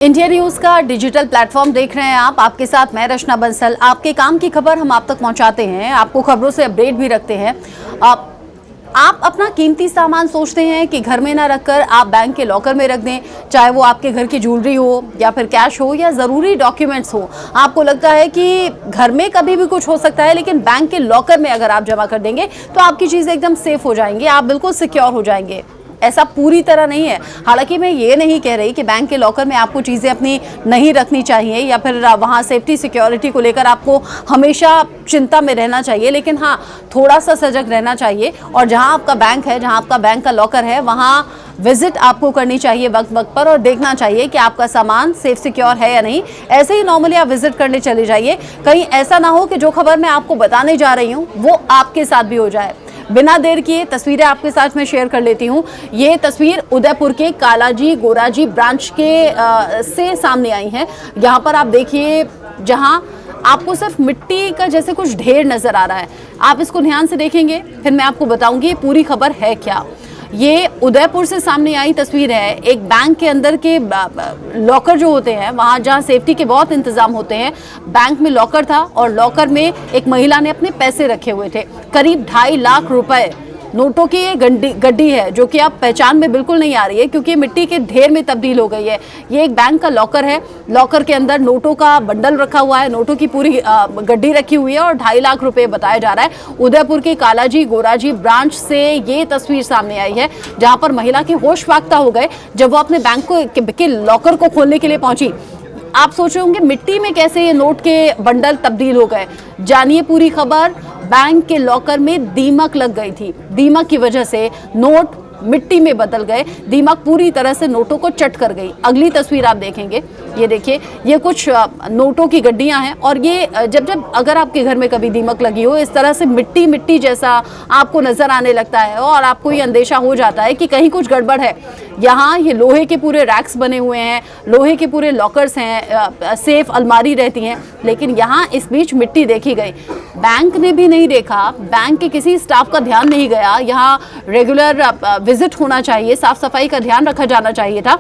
India news का digital platform देख रहे हैं आप। आपके साथ मैं रचना बंसल। आपके काम की खबर हम आप तक पहुंचाते हैं, आपको खबरों से अपडेट भी रखते हैं। आप अपना कीमती सामान सोचते हैं कि घर में ना रखकर आप बैंक के लॉकर में रख दें, चाहे वो आपके घर की ज्वेलरी हो या फिर कैश हो या ज़रूरी डॉक्यूमेंट्स हो। आपको लगता है कि घर में कभी भी कुछ हो सकता है, लेकिन बैंक के लॉकर में अगर आप जमा कर देंगे तो आपकी चीज़ें एकदम सेफ हो जाएंगी, आप बिल्कुल सिक्योर हो जाएंगे। ऐसा पूरी तरह नहीं है। हालांकि मैं ये नहीं कह रही कि बैंक के लॉकर में आपको चीज़ें अपनी नहीं रखनी चाहिए या फिर वहाँ सेफ्टी सिक्योरिटी को लेकर आपको हमेशा चिंता में रहना चाहिए, लेकिन हाँ, थोड़ा सा सजग रहना चाहिए। और जहाँ आपका बैंक है, जहाँ आपका बैंक का लॉकर है, वहाँ विजिट आपको करनी चाहिए वक्त वक्त पर और देखना चाहिए कि आपका सामान सेफ सिक्योर है या नहीं। ऐसे ही नॉर्मली आप विजिट करने चले जाइए, कहीं ऐसा ना हो कि जो खबर मैं आपको बताने जा रही हूँ वो आपके साथ भी हो जाए। बिना देर किए तस्वीरें आपके साथ में शेयर कर लेती हूँ। ये तस्वीर उदयपुर के कालाजी गोराजी ब्रांच के से सामने आई है। यहाँ पर आप देखिए, जहाँ आपको सिर्फ मिट्टी का जैसे कुछ ढेर नजर आ रहा है। आप इसको ध्यान से देखेंगे, फिर मैं आपको बताऊंगी पूरी खबर है क्या। ये उदयपुर से सामने आई तस्वीर है। एक बैंक के अंदर के लॉकर जो होते हैं, वहाँ जहाँ सेफ्टी के बहुत इंतजाम होते हैं, बैंक में लॉकर था और लॉकर में एक महिला ने अपने पैसे रखे हुए थे। करीब 2.5 लाख रुपए नोटों की ये गड्डी है, जो कि आप पहचान में बिल्कुल नहीं आ रही है क्योंकि मिट्टी के ढेर में तब्दील हो गई है। ये एक बैंक का लॉकर है। लॉकर के अंदर नोटों का बंडल रखा हुआ है, नोटों की पूरी गड्डी रखी हुई है और 2.5 लाख रुपए बताया जा रहा है। उदयपुर के कालाजी गोराजी ब्रांच से ये तस्वीर सामने आई है, जहां पर महिला के होश फाख्ता हो गए जब वो अपने बैंक के लॉकर को खोलने के लिए पहुंची। आप सोच रहे होंगे मिट्टी में कैसे ये नोट के बंडल तब्दील हो गए। जानिए पूरी खबर। बैंक के लॉकर में दीमक लग गई थी। दीमक की वजह से नोट मिट्टी में बदल गए। दीमक पूरी तरह से नोटों को चट कर गई। अगली तस्वीर आप देखेंगे, ये देखिए, ये कुछ नोटों की गड्डियां हैं और ये जब अगर आपके घर में कभी दीमक लगी हो, इस तरह से मिट्टी मिट्टी जैसा आपको नजर आने लगता है और आपको ये अंदेशा हो जाता है कि कहीं कुछ गड़बड़ है। यहाँ ये लोहे के पूरे रैक्स बने हुए हैं, लोहे के पूरे लॉकर्स हैं, सेफ अलमारी रहती हैं, लेकिन यहाँ इस बीच मिट्टी देखी गई। बैंक ने भी नहीं देखा, बैंक के किसी स्टाफ का ध्यान नहीं गया। यहाँ रेगुलर विजिट होना चाहिए, साफ सफाई का ध्यान रखा जाना चाहिए था,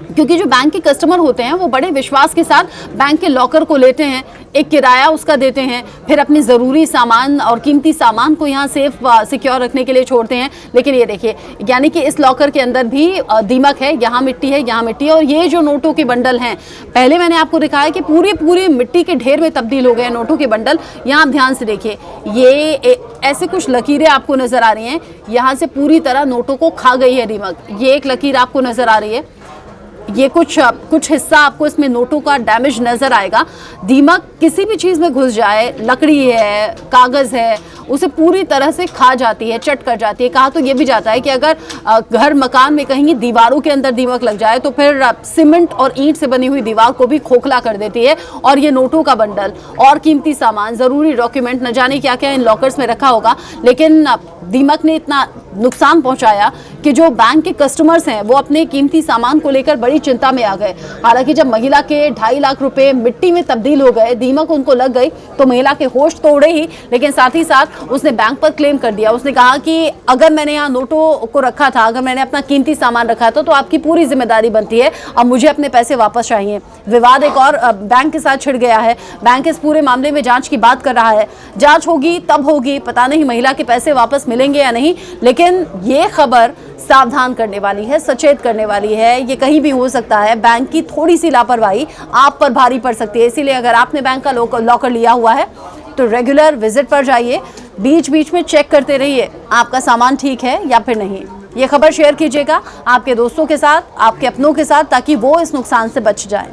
क्योंकि जो बैंक के कस्टमर होते हैं वो बड़े विश्वास के साथ बैंक के लॉकर को लेते हैं, एक किराया उसका देते हैं, फिर अपनी ज़रूरी सामान और कीमती सामान को यहाँ सेफ सिक्योर रखने के लिए छोड़ते हैं। लेकिन ये देखिए, यानी कि इस लॉकर के अंदर भी दीमक है, यहाँ मिट्टी है, यहाँ मिट्टी है। और ये जो नोटों के बंडल हैं, पहले मैंने आपको दिखाया कि पूरी मिट्टी के ढेर में तब्दील हो गए नोटों के बंडल। यहाँ आप ध्यान से देखिए, ये ऐसे कुछ लकीरें आपको नज़र आ रही हैं। यहाँ से पूरी तरह नोटों को खा गई है दीमक। ये एक लकीर आपको नज़र आ रही है, ये कुछ हिस्सा आपको इसमें नोटों का डैमेज नजर आएगा। दीमक किसी भी चीज़ में घुस जाए, लकड़ी है, कागज़ है, उसे पूरी तरह से खा जाती है, चट कर जाती है। कहा तो ये भी जाता है कि अगर घर मकान में कहीं दीवारों के अंदर दीमक लग जाए तो फिर सीमेंट और ईंट से बनी हुई दीवार को भी खोखला कर देती है। और ये नोटों का बंडल और कीमती सामान, ज़रूरी डॉक्यूमेंट, न जाने क्या क्या इन लॉकर्स में रखा होगा, लेकिन दीमक ने इतना नुकसान पहुंचाया कि जो बैंक के कस्टमर्स हैं वो अपने कीमती सामान को लेकर बड़ी चिंता में आ गए। हालांकि जब महिला के 2.5 लाख रुपए मिट्टी में तब्दील हो गए, दीमक उनको लग गई, तो महिला के होश तो उड़े ही, लेकिन साथ ही साथ उसने बैंक पर क्लेम कर दिया। उसने कहा कि अगर मैंने यहाँ नोटों को रखा था, अगर मैंने अपना कीमती सामान रखा था, तो आपकी पूरी जिम्मेदारी बनती है, अब मुझे अपने पैसे वापस चाहिए। विवाद एक और बैंक के साथ छिड़ गया है। बैंक इस पूरे मामले में जांच की बात कर रहा है। जांच होगी तब होगी, पता नहीं महिला के पैसे वापस मिलेंगे या नहीं, लेकिन ये खबर सावधान करने वाली है, सचेत करने वाली है। ये कहीं भी हो सकता है। बैंक की थोड़ी सी लापरवाही आप पर भारी पड़ सकती है। इसीलिए अगर आपने बैंक का लॉकर लिया हुआ है तो रेगुलर विजिट पर जाइए, बीच बीच में चेक करते रहिए आपका सामान ठीक है या फिर नहीं। ये खबर शेयर कीजिएगा आपके दोस्तों के साथ, आपके अपनों के साथ, ताकि वो इस नुकसान से बच जाएं।